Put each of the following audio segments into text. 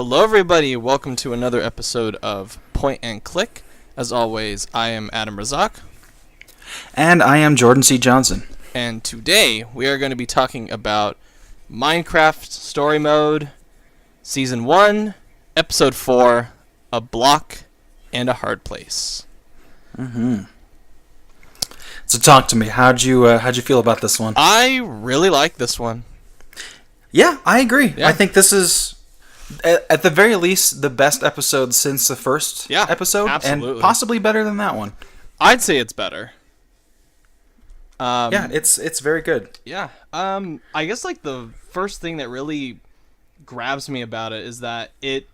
Hello, everybody. Welcome to another episode of Point and Click. As always, I am Adam Razak. And I am Jordan C. Johnson. And today, we are going to be talking about Minecraft Story Mode, Season 1, Episode 4, A Block and a Hard Place. Mm-hmm. So talk to me. How'd you feel about this one? I really like this one. Yeah, I agree. Yeah. I think this is, at the very least, the best episode since the first episode. Absolutely. And possibly better than that one. I'd say it's better. Yeah, it's very good. Yeah. I guess like the first thing that really grabs me about it is that it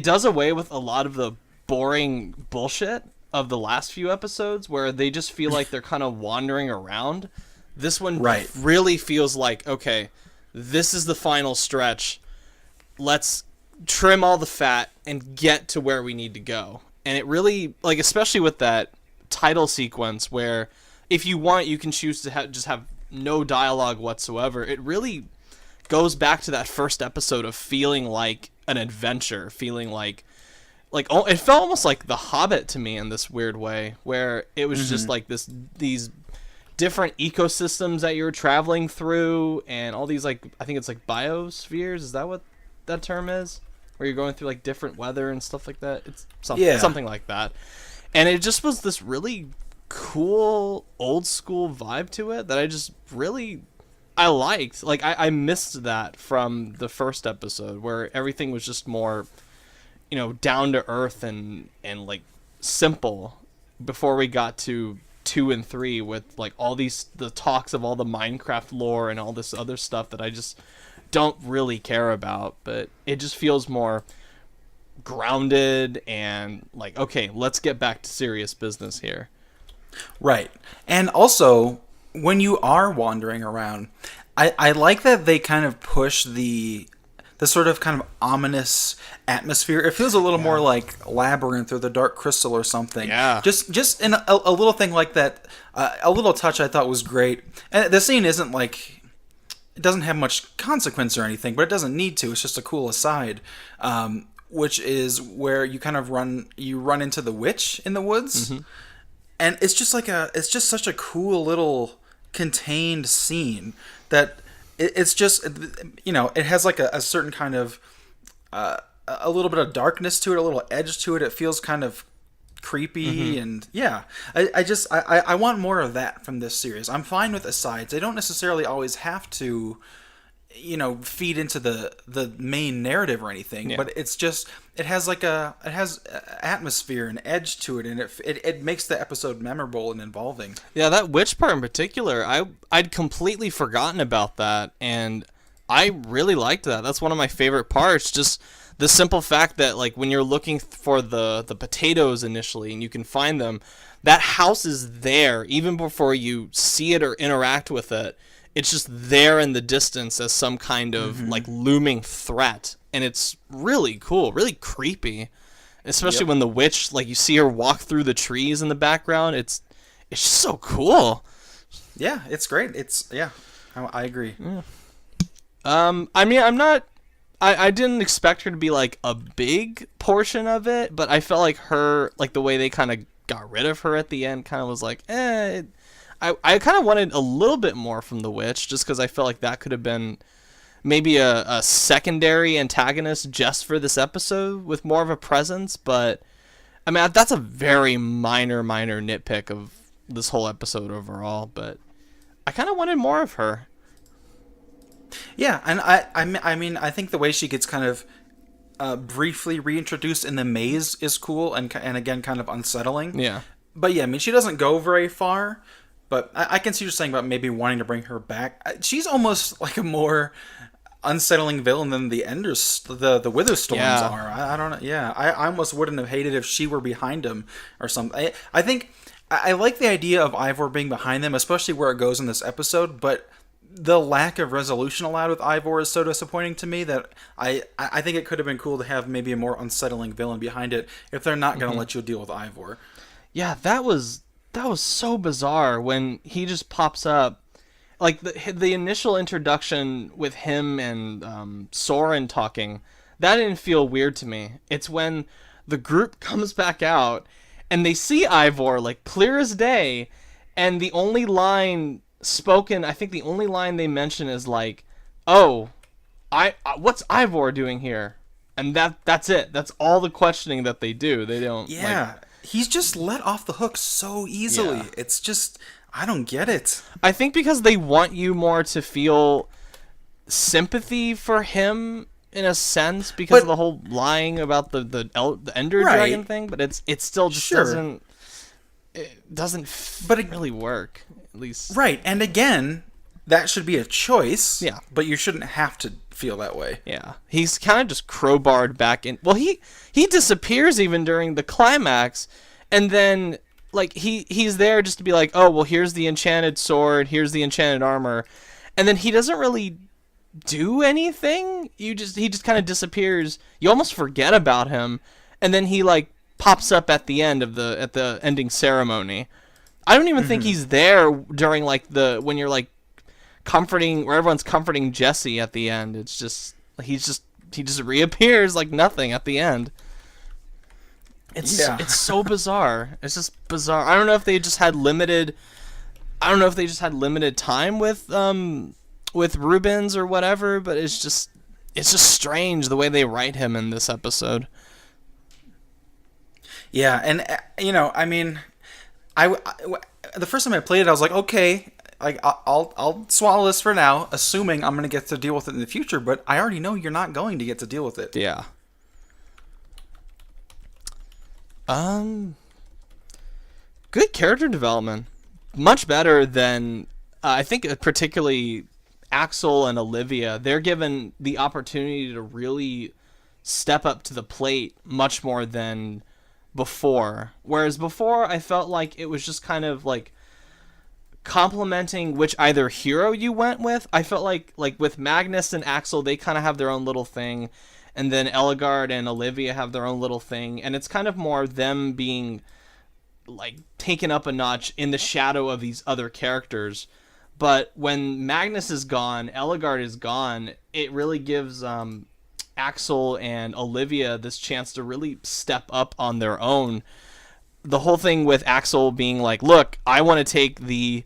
does away with a lot of the boring bullshit of the last few episodes where they just feel like they're kind of wandering around. This one really feels like, okay, this is the final stretch. Let's trim all the fat and get to where we need to go. And it really, like, especially with that title sequence where if you want, you can choose to just have no dialogue whatsoever. It really goes back to that first episode of feeling like an adventure, feeling like it felt almost like The Hobbit to me in this weird way, where it was just like these different ecosystems that you're traveling through, and all these, like, I think it's like biospheres. Is that what that term is? Where you're going through like different weather and stuff like that. It's something like that. And it just was this really cool old school vibe to it that I liked. Like I missed that from the first episode where everything was just more, down to earth and like simple before we got to 2 and 3 with like all the talks of all the Minecraft lore and all this other stuff that I just don't really care about, but it just feels more grounded and like, okay, let's get back to serious business here. Right. And also, when you are wandering around, I like that they kind of push the sort of kind of ominous atmosphere. It feels a little more like Labyrinth or the Dark Crystal or something. Yeah. Just in a little thing like that, a little touch I thought was great. And the scene isn't like, it doesn't have much consequence or anything, but it doesn't need to. It's just a cool aside, which is where you kind of run into the witch in the woods. Mm-hmm. And it's just such a cool little contained scene that it's just, it has like a certain kind of, a little bit of darkness to it, a little edge to it. It feels kind of creepy, and yeah, I want more of that from this series. I'm fine with asides. They don't necessarily always have to, feed into the main narrative or anything, but it's just, it has atmosphere and edge to it, and it makes the episode memorable and involving. Yeah, that witch part in particular, I'd completely forgotten about that, and I really liked that. That's one of my favorite parts, just the simple fact that, like, when you're looking for the potatoes initially and you can find them, that house is there even before you see it or interact with it. It's just there in the distance as some kind of like looming threat, and it's really cool, really creepy, especially when the witch, like, you see her walk through the trees in the background. It's just so cool. Yeah, it's great. I agree. Yeah. I mean, I didn't expect her to be like a big portion of it, but I felt like her, like the way they kind of got rid of her at the end, kind of was like, I kind of wanted a little bit more from the witch, just because I felt like that could have been maybe a secondary antagonist just for this episode with more of a presence. But I mean, that's a very minor nitpick of this whole episode overall. But I kind of wanted more of her. Yeah, and I mean, I think the way she gets kind of briefly reintroduced in the maze is cool, and again, kind of unsettling. Yeah. But yeah, I mean, she doesn't go very far. But I can see what you're saying about maybe wanting to bring her back. She's almost like a more unsettling villain than the Witherstorms are. I don't know. Yeah, I almost wouldn't have hated if she were behind him or something. I think I like the idea of Ivor being behind them, especially where it goes in this episode. But the lack of resolution allowed with Ivor is so disappointing to me that I think it could have been cool to have maybe a more unsettling villain behind it if they're not going to let you deal with Ivor. Yeah, that was so bizarre when he just pops up. Like the initial introduction with him and Soren talking, that didn't feel weird to me. It's when the group comes back out and they see Ivor like clear as day, and the only line spoken, I think the only line they mention is like, "Oh, what's Ivor doing here?" And that's it. That's all the questioning that they do. They don't. Yeah, he's just let off the hook so easily. Yeah. It's just, I don't get it. I think because they want you more to feel sympathy for him in a sense because of the whole lying about the Ender Dragon thing, but it still just doesn't really work, at least. Right, and again, that should be a choice. Yeah. But you shouldn't have to feel that way. Yeah. He's kind of just crowbarred back in. Well, he disappears even during the climax, and then like he's there just to be like, "Oh, well, here's the enchanted sword, here's the enchanted armor." And then he doesn't really do anything. He just kind of disappears. You almost forget about him, and then he like pops up at the end of the ending ceremony. I don't even think he's there during like when you're like comforting, where everyone's comforting Jesse at the end. It's just he just reappears like nothing at the end. It's so bizarre. It's just bizarre. I don't know if they just had limited time with Rubens or whatever, but it's just strange the way they write him in this episode. Yeah, and I mean, the first time I played it, I was like, okay, like I'll swallow this for now, assuming I'm gonna get to deal with it in the future. But I already know you're not going to get to deal with it. Yeah. Good character development, much better than I think, particularly Axel and Olivia. They're given the opportunity to really step up to the plate much more than before. Whereas before, I felt like it was just kind of like complimenting which either hero you went with. I felt like with Magnus and Axel, they kind of have their own little thing, and then Ellegaard and Olivia have their own little thing, and it's kind of more them being like taken up a notch in the shadow of these other characters. But when Magnus is gone, Ellegaard is gone, it really gives Axel and Olivia this chance to really step up on their own. The whole thing with Axel being like, "Look, I want to take the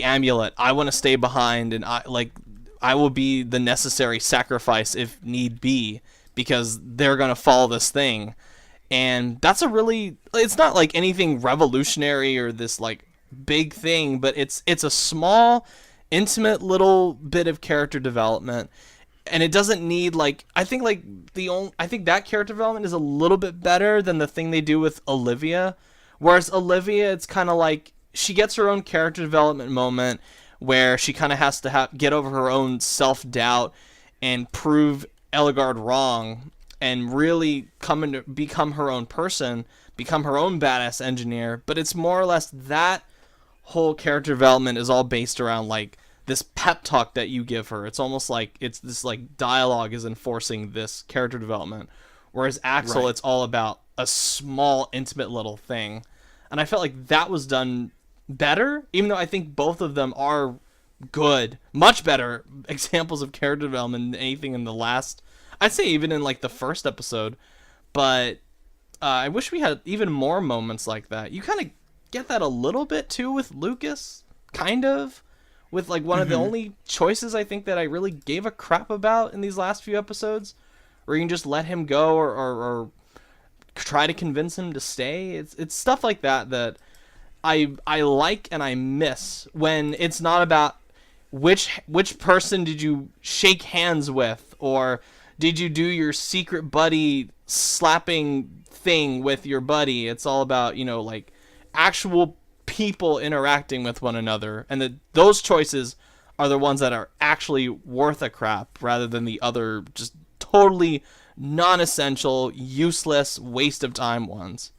amulet. I want to stay behind, and I will be the necessary sacrifice if need be, because they're going to follow this thing." And that's it's not like anything revolutionary or this like big thing, but it's a small, intimate little bit of character development. And it doesn't need I think that character development is a little bit better than the thing they do with Olivia. Whereas Olivia, it's kind of like she gets her own character development moment where she kind of has to get over her own self-doubt and prove Ellegaard wrong and really become her own person, become her own badass engineer. But it's more or less that whole character development is all based around like this pep talk that you give her. It's almost like it's this like dialogue is enforcing this character development. Whereas Axel, Right. It's all about a small, intimate little thing. And I felt like that was done better, even though I think both of them are good, much better examples of character development than anything in the last, I'd say even in like the first episode. But I wish we had even more moments like that. You kind of get that a little bit too with Lucas, kind of, with like one of the only choices I think that I really gave a crap about in these last few episodes, where you can just let him go or try to convince him to stay. It's stuff like that I like and I miss when it's not about which person did you shake hands with, or did you do your secret buddy slapping thing with your buddy. It's all about, like actual people interacting with one another, and those choices are the ones that are actually worth a crap, rather than the other just totally non-essential, useless, waste of time ones.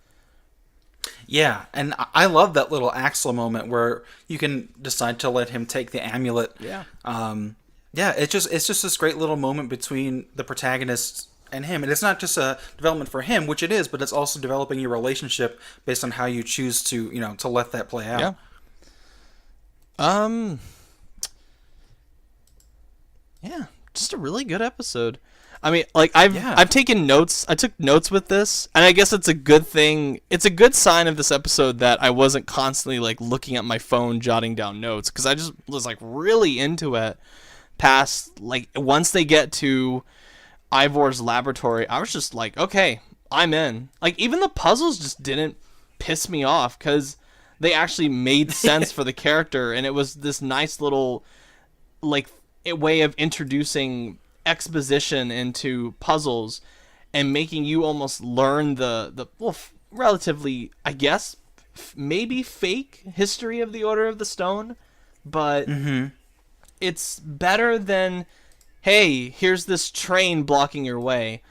Yeah, and I love that little Axel moment where you can decide to let him take the amulet. Yeah. Yeah, it's just this great little moment between the protagonist and him, and it's not just a development for him, which it is, but it's also developing your relationship based on how you choose to to let that play out. Yeah. Yeah, just a really good episode. I mean, like I've taken notes. I took notes with this, and I guess it's a good thing. It's a good sign of this episode that I wasn't constantly like looking at my phone, jotting down notes, because I just was like really into it. Past like once they get to Ivor's laboratory, I was just like, okay, I'm in. Like even the puzzles just didn't piss me off because they actually made sense for the character, and it was this nice little like a way of introducing exposition into puzzles and making you almost learn the relatively, I guess, maybe fake history of the Order of the Stone, but it's better than, hey, here's this train blocking your way.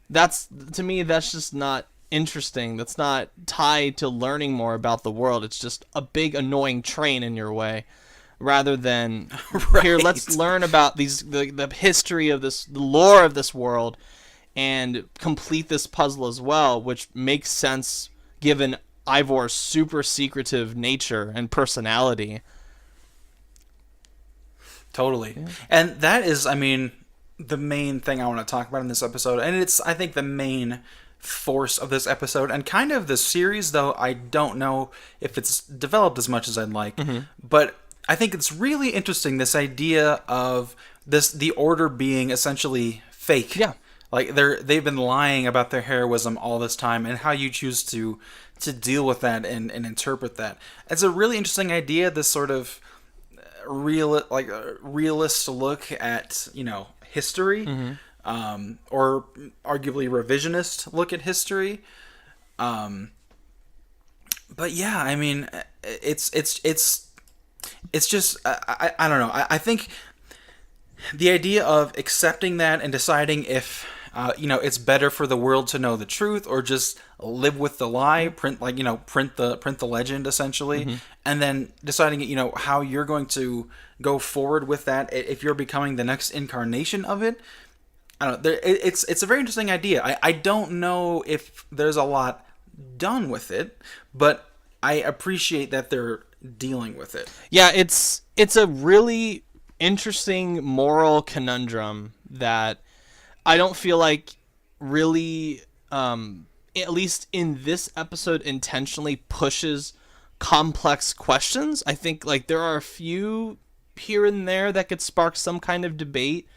That's, to me, that's just not interesting. That's not tied to learning more about the world. It's just a big annoying train in your way. Rather than Right. here, let's learn about the history of this, the lore of this world, and complete this puzzle as well, which makes sense given Ivor's super secretive nature and personality. Totally. Yeah. And that is, I mean, the main thing I want to talk about in this episode, and it's, I think, the main force of this episode and kind of the series, though I don't know if it's developed as much as I'd like, but I think it's really interesting, this idea of the Order being essentially fake. Yeah. Like they've been lying about their heroism all this time, and how you choose to deal with that and interpret that. It's a really interesting idea, this sort of realist look at, you know, history, or arguably revisionist look at history. But yeah, I mean, it's just, I don't know. I think the idea of accepting that and deciding if, you know, it's better for the world to know the truth or just live with the lie, print the legend essentially, and then deciding, you know, how you're going to go forward with that if you're becoming the next incarnation of it. I don't know. It's a very interesting idea. I don't know if there's a lot done with it, but I appreciate that they're dealing with it. Yeah, it's a really interesting moral conundrum that I don't feel like really, at least in this episode, intentionally pushes complex questions. I think like there are a few here and there that could spark some kind of debate,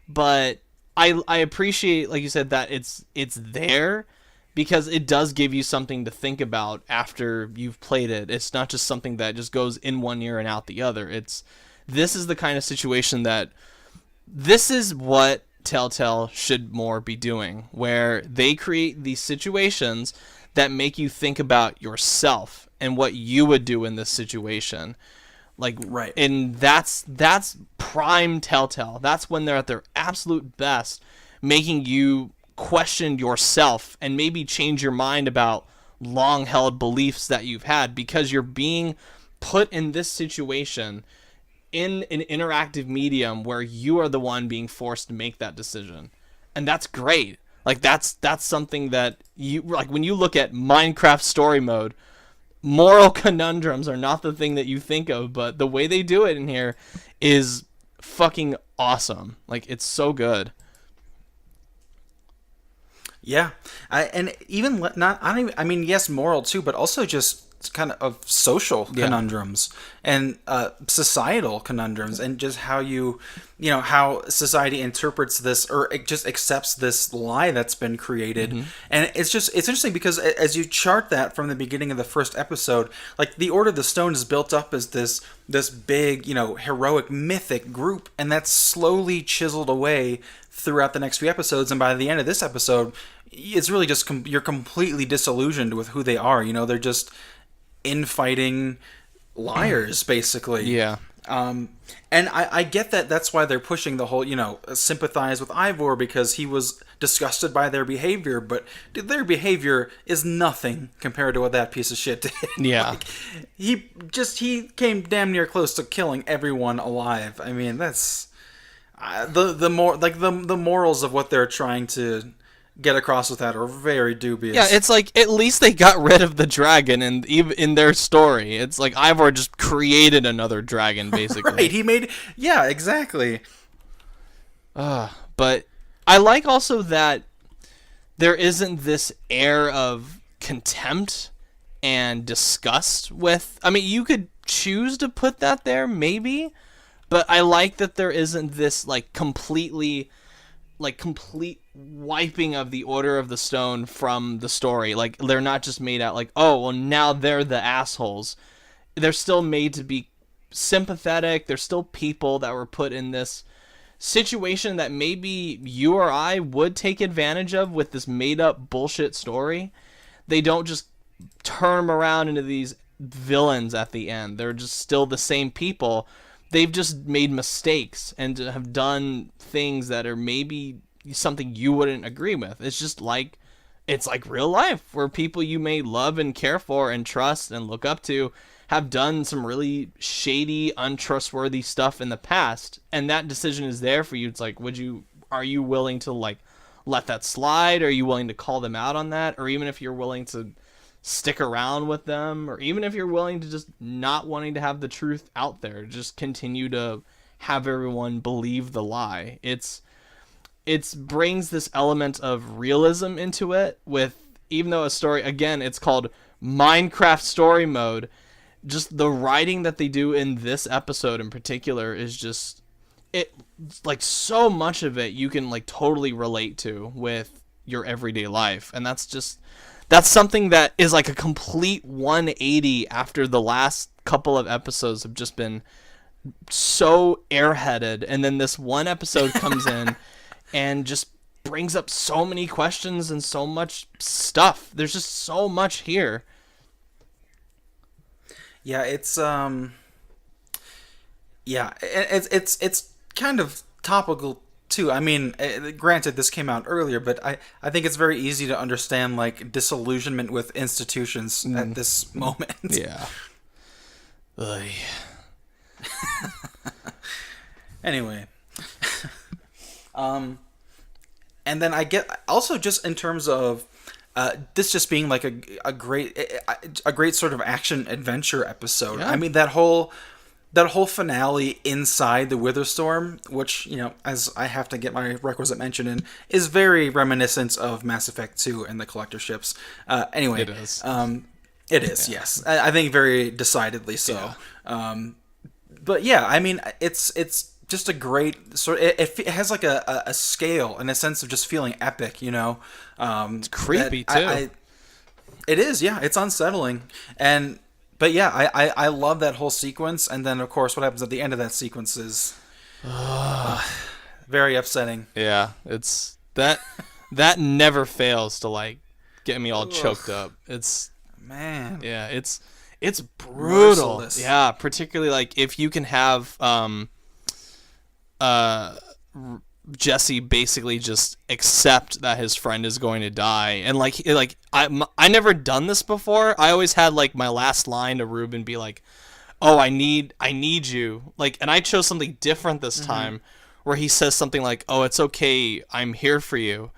but I appreciate, like you said, that it's there, because it does give you something to think about after you've played it. It's not just something that just goes in one ear and out the other. This is the kind of situation that, this is what Telltale should more be doing, where they create these situations that make you think about yourself and what you would do in this situation. Like, right. And that's prime Telltale. That's when they're at their absolute best, making you question yourself and maybe change your mind about long-held beliefs that you've had, because you're being put in this situation in an interactive medium where you are the one being forced to make that decision. And that's great. Like that's something that you, like when you look at Minecraft story mode, moral conundrums are not the thing that you think of, but the way they do it in here is fucking awesome. Like it's so good. Yeah, and even not, I mean, yes, moral too, but also just kind of social conundrums and societal conundrums, and just how how society interprets this, or it just accepts this lie that's been created. And it's interesting because as you chart that from the beginning of the first episode, like the Order of the Stone is built up as this big, heroic, mythic group, and that's slowly chiseled away throughout the next few episodes, and by the end of this episode, it's really just you're completely disillusioned with who they are. They're just infighting liars, basically. Yeah. And I get that. That's why they're pushing the whole, sympathize with Ivor, because he was disgusted by their behavior. But their behavior is nothing compared to what that piece of shit did. Yeah. Like, he came damn near close to killing everyone alive. I mean, that's the morals of what they're trying to get across with that are very dubious. Yeah, it's like at least they got rid of the dragon, and even in their story, it's like Ivor just created another dragon, basically. Right, he made... Yeah, exactly. But I like also that there isn't this air of contempt and disgust with. I mean, you could choose to put that there, maybe, but I like that there isn't this like complete wiping of the Order of the Stone from the story. Like, they're not just made out like, oh, well, now they're the assholes. They're still made to be sympathetic. They're still people that were put in this situation that maybe you or I would take advantage of with this made up bullshit story. They don't just turn them around into these villains at the end. They're just still the same people. They've just made mistakes and have done things that are maybe something you wouldn't agree with. It's like real life, where people you may love and care for and trust and look up to have done some really shady, untrustworthy stuff in the past, and that decision is there for you. It's like, are you willing to like let that slide? Are you willing to call them out on that? Or even if you're willing to stick around with them, or even if you're willing to just not wanting to have the truth out there, just continue to have everyone believe the lie. It's brings this element of realism into it, with, even though a story, again, it's called Minecraft story mode, just the writing that they do in this episode in particular is just, it like, so much of it you can like totally relate to with your everyday life. And that's something that is like a complete 180 after the last couple of episodes have just been so airheaded, and then this one episode comes in and just brings up so many questions and so much stuff. There's just so much here. Yeah, it's kind of topical too. I mean, granted, this came out earlier, but I think it's very easy to understand like disillusionment with institutions at this moment. Yeah. Ugh. Anyway, and then I get also, just in terms of this just being like a great sort of action adventure episode. Yeah. I mean, that whole finale inside the Witherstorm, which, you know, as I have to get my requisite mention in, is very reminiscent of Mass Effect 2 and the collector ships. Anyway, it is. It is, yeah. Yes. I think very decidedly so. Yeah. But yeah, I mean, it's just a great sort. It has like a scale and a sense of just feeling epic, you know. It's creepy too. It is, yeah. It's unsettling, but yeah, I love that whole sequence. And then of course, what happens at the end of that sequence is very upsetting. Yeah, it's that never fails to like get me all choked up. It's, man, yeah, it's brutal. Merciless. Yeah, particularly like if you can have Jesse basically just accept that his friend is going to die, and like I never done this before. I always had like my last line to Ruben be like, "Oh, I need you," like, and I chose something different this time, where he says something like, "Oh, it's okay, I'm here for you."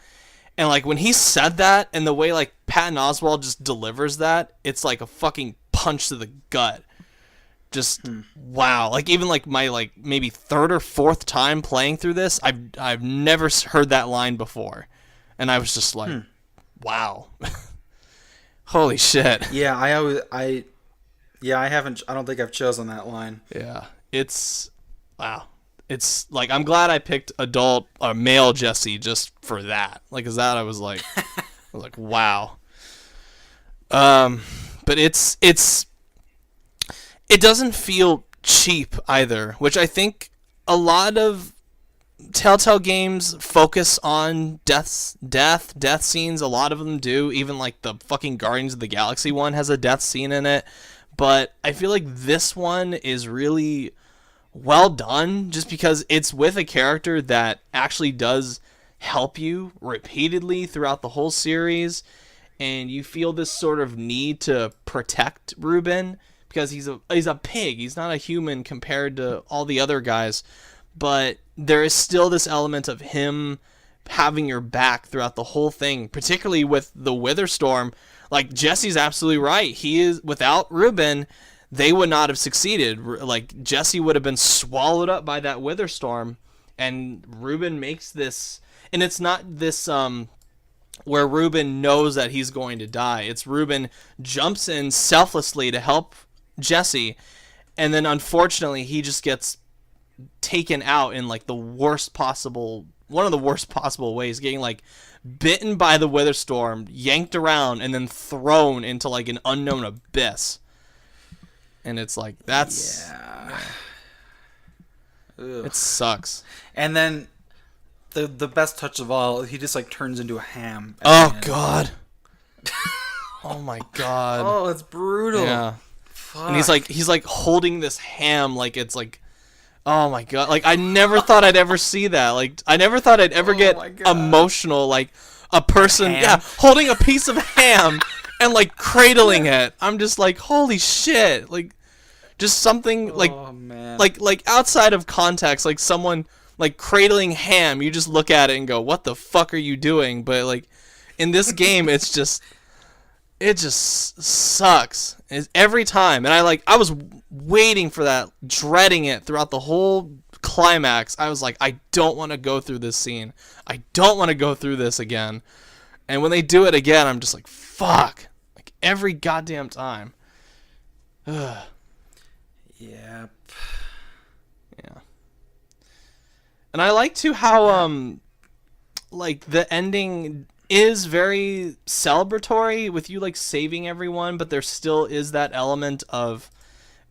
And like when he said that, and the way like Patton Oswalt just delivers that, it's like a fucking punch to the gut. Just wow. Like even like my like maybe third or fourth time playing through this, I've never heard that line before, and I was just like, wow, holy shit. Yeah, I haven't. I don't think I've chosen that line. Yeah, it's wow. It's like, I'm glad I picked adult or male Jesse just for that. Like, is that I was like, wow. But it doesn't feel cheap either, which I think a lot of Telltale games focus on death scenes. A lot of them do. Even like the fucking Guardians of the Galaxy one has a death scene in it. But I feel like this one is really well done, just because it's with a character that actually does help you repeatedly throughout the whole series, and you feel this sort of need to protect Ruben because he's a pig. He's not a human compared to all the other guys, but there is still this element of him having your back throughout the whole thing, particularly with the Witherstorm. Like, Jesse's absolutely right. He is, without Ruben, they would not have succeeded. Like, Jesse would have been swallowed up by that Witherstorm, and Ruben makes this. and it's not this where Ruben knows that he's going to die. It's Ruben jumps in selflessly to help Jesse, and then unfortunately he just gets taken out in like one of the worst possible ways, getting like bitten by the Witherstorm, yanked around, and then thrown into like an unknown abyss. And it's like, that's... Yeah. It sucks. And then the best touch of all, he just like turns into a ham. Oh, God. Oh, my God. Oh, it's brutal. Yeah. Fuck. And he's like holding this ham like it's like... Oh, my God. Like, I never thought I'd ever see that. Like, I never thought I'd ever get emotional, like, a person, holding a piece of ham and, like, cradling it. I'm just like, holy shit. Like, just something, like, man. like outside of context, like, someone, like, cradling ham, you just look at it and go, what the fuck are you doing? But, like, in this game, it just sucks. It's every time. And I was waiting for that, dreading it throughout the whole climax. I was like, I don't want to go through this scene. I don't want to go through this again. And when they do it again, I'm just like, fuck. Like every goddamn time. Ugh. Yep. Yeah. And I like too how like the ending is very celebratory with you like saving everyone, but there still is that element of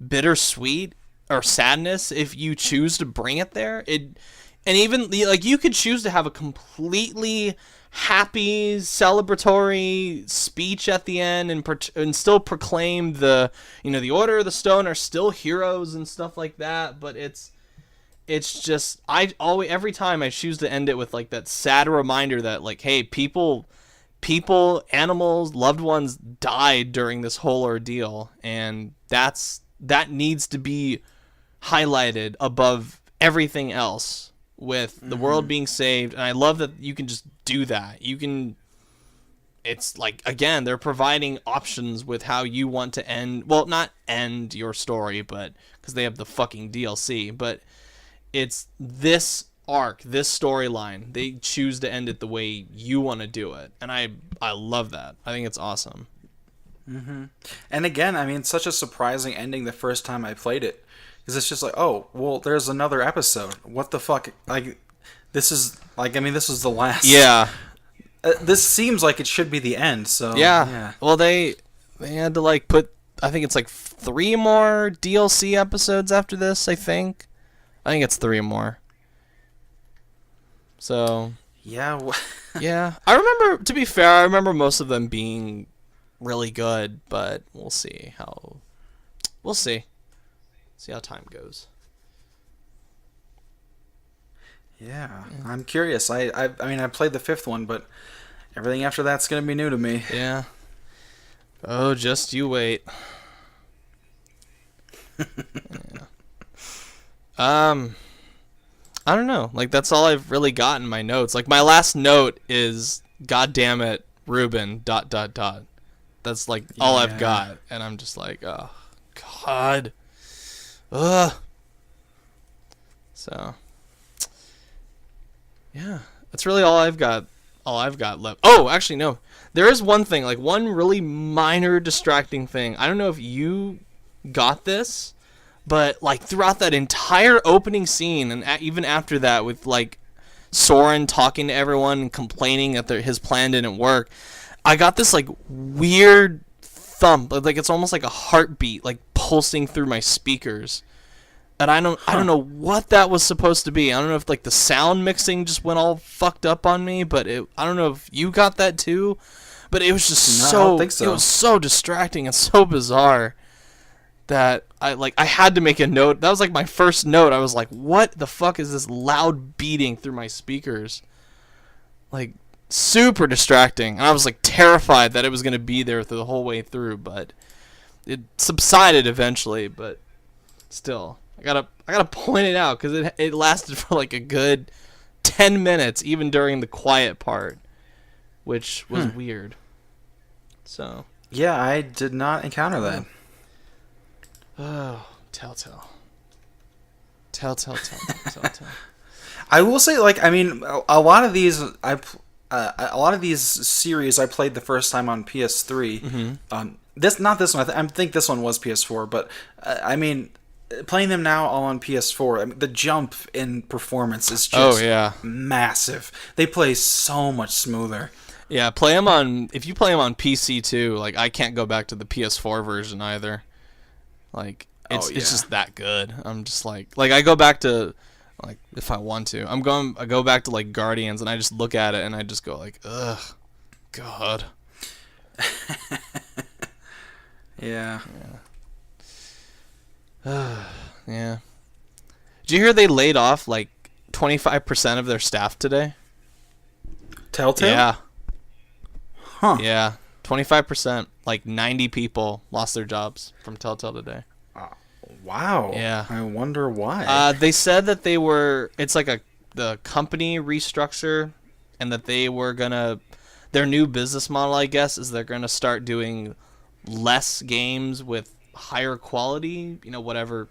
bittersweet or sadness if you choose to bring it there. And even like you could choose to have a completely happy celebratory speech at the end and still proclaim the the Order of the Stone are still heroes and stuff like that, but it's just every time I choose to end it with like that sad reminder that like, hey, people, animals, loved ones died during this whole ordeal, and that needs to be highlighted above everything else with the world being saved. And I love that you can just do that. It's like, again, they're providing options with how you want to end, well, not end your story, but because they have the fucking DLC, but it's this arc, this storyline. They choose to end it the way you want to do it, and I love that. I think it's awesome. Mm-hmm. And again, I mean, such a surprising ending the first time I played it, because it's just like, oh, well, there's another episode. What the fuck? Like, this is like, I mean, this is the last. Yeah. This seems like it should be the end. So yeah. Well, they had to like put, I think it's like 3 more DLC episodes after this. I think it's 3 more. So yeah, yeah. I remember, to be fair, I remember most of them being really good, but we'll see how time goes. Yeah. I'm curious. I mean, I played the 5th one, but everything after that's gonna be new to me. Yeah. Oh, just you wait. Yeah. I don't know. Like, that's all I've really got in my notes. Like, my last note is, God damn it, Ruben, ... That's, like, all I've got. And I'm just like, oh, God. Ugh. So, yeah. That's really all I've got. All I've got left. Oh, actually, no. There is one thing, like, one really minor distracting thing. I don't know if you got this, but, like, throughout that entire opening scene, and even after that, with, like, Soren talking to everyone and complaining that his plan didn't work, I got this, like, weird thump. Like, it's almost like a heartbeat, like, pulsing through my speakers. And I don't know what that was supposed to be. I don't know if, like, the sound mixing just went all fucked up on me, but I don't know if you got that too. But it was just I don't think so. It was so distracting and so bizarre that I had to make a note. That was like my first note. I was like, what the fuck is this loud beating through my speakers? Like, super distracting. And I was like terrified that it was going to be there through the whole way through, but it subsided eventually, but still, I gotta point it out because it lasted for like a good 10 minutes, even during the quiet part, which was weird. So yeah, I did not encounter that. Oh, Telltale. I will say, like, I mean, a lot of these a lot of these series I played the first time on PS3. This not this one. I think this one was PS4, but I mean, playing them now all on PS4, I mean, the jump in performance is just massive. They play so much smoother. Yeah, play them on. If you play them on PC too, like I can't go back to the PS4 version either. Like it's just that good. I'm just like I go back to like if I want to. I go back to like Guardians and I just look at it and I just go like, ugh, God. Yeah. Yeah. Did you hear they laid off like 25% of their staff today? Telltale? Yeah. Huh. Yeah. 25%, like 90 people lost their jobs from Telltale today. Wow. Yeah. I wonder why. They said that it's like the company restructure and that they were gonna, their new business model, I guess, is they're gonna start doing less games with higher quality, whatever.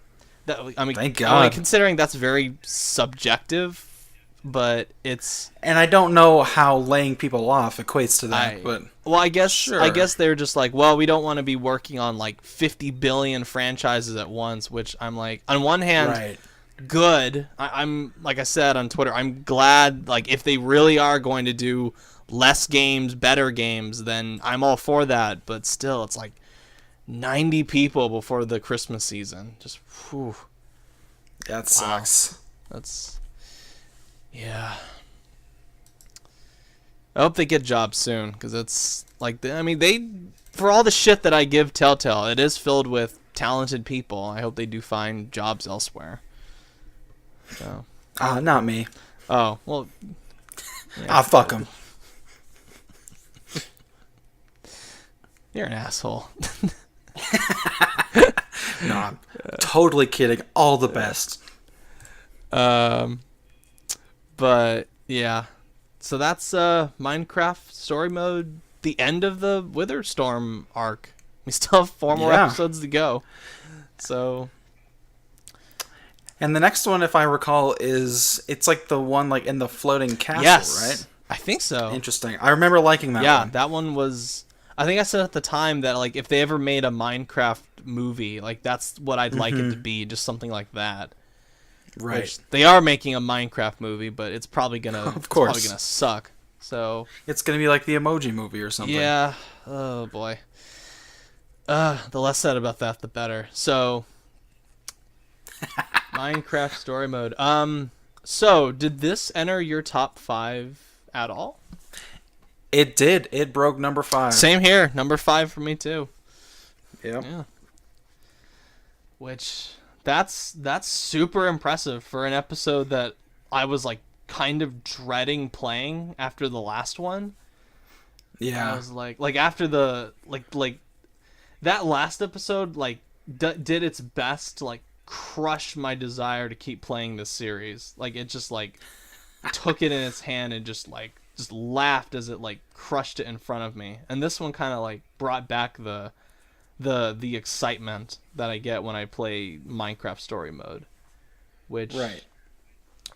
That, I mean, thank God. Considering that's very subjective, but it's. And I don't know how laying people off equates to that, but. Well, I guess sure. I guess they're just like, well, we don't want to be working on like 50 billion franchises at once, which I'm like, on one hand, right. Good. I'm like I said on Twitter, I'm glad, like, if they really are going to do less games, better games, then I'm all for that. But still, it's like 90 people before the Christmas season. Just, whew. That sucks. That's, yeah. I hope they get jobs soon, because it's like, for all the shit that I give Telltale, it is filled with talented people. I hope they do find jobs elsewhere. So. Not me. Oh, well. Yeah. Fuck them. You're an asshole. No, I'm totally kidding. All the best. But, yeah. So that's Minecraft Story Mode, the end of the Witherstorm arc. We still have 4 more episodes to go. So... And the next one, if I recall, it's like the one like in the floating castle, right? I think so. Interesting. I remember liking that one. Yeah, that one was... I think I said at the time that like if they ever made a Minecraft movie, like that's what I'd like it to be, just something like that. Right. Which they are making a Minecraft movie, but it's probably gonna of course. It's probably gonna suck. So it's gonna be like the Emoji Movie or something. Yeah. Oh boy. The less said about that, the better. So Minecraft Story Mode. So did this enter your top 5 at all? It did. It broke number 5. Same here. Number 5 for me too. Yep. Yeah. Which that's super impressive for an episode that I was like kind of dreading playing after the last one. Yeah. I was like after the like that last episode like did its best to like crush my desire to keep playing this series. Like it just like took it in its hand and just laughed as it like crushed it in front of me. And this one kind of like brought back the excitement that I get when I play Minecraft Story Mode, which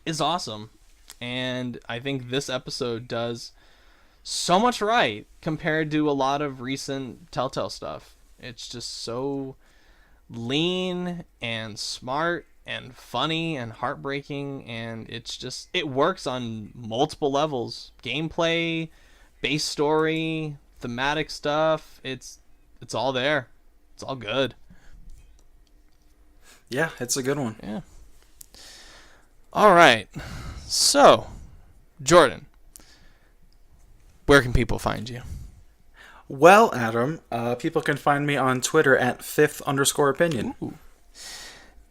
is awesome. And I think this episode does so much right compared to a lot of recent Telltale stuff. It's just so lean and smart and funny and heartbreaking, and it works on multiple levels. Gameplay, base story, thematic stuff, it's all there. It's all good. Yeah, it's a good one. Yeah. All right. So, Jordan, where can people find you? Well, Adam, people can find me on Twitter at @5th_opinion. Ooh.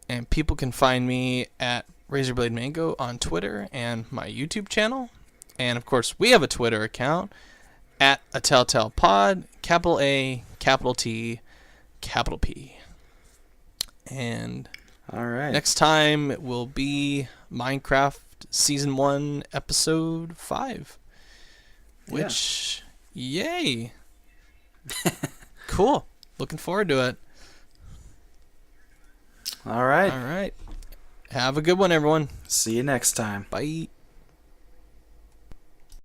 And people can find me at Razorblade Mango on Twitter and my YouTube channel. And, of course, we have a Twitter account at A Telltale Pod, capital A, capital T, capital P. And all right, next time it will be Minecraft Season 1, Episode 5. Which, yay. Cool. Looking forward to it. All right. All right. Have a good one, everyone. See you next time. Bye.